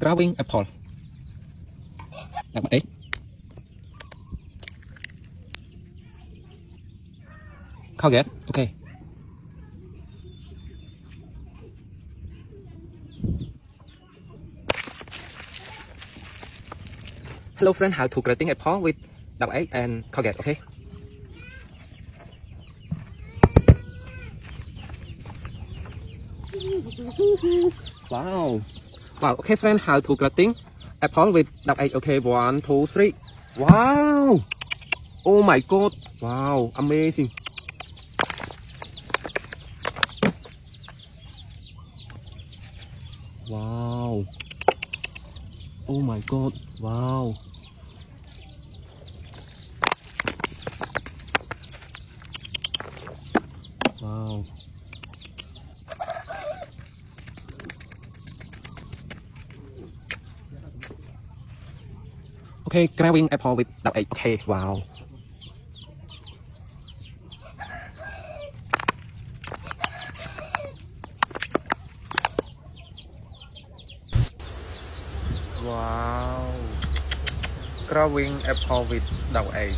Growing apple. Đọc ấy. Courgette. Okay. Hello friend, how to grating apple with đọc ấy and courgette. Okay. Wow. Wow. Okay, friend, how to grating apple with đọc ấy. Okay, 1, 2, 3. Wow. Oh my god. Wow. Amazing. Wow. Oh my god. Wow. Wow. Okay, growing apple with đọc ấy. Okay, wow. Wow. Growing apple with đậu ấy.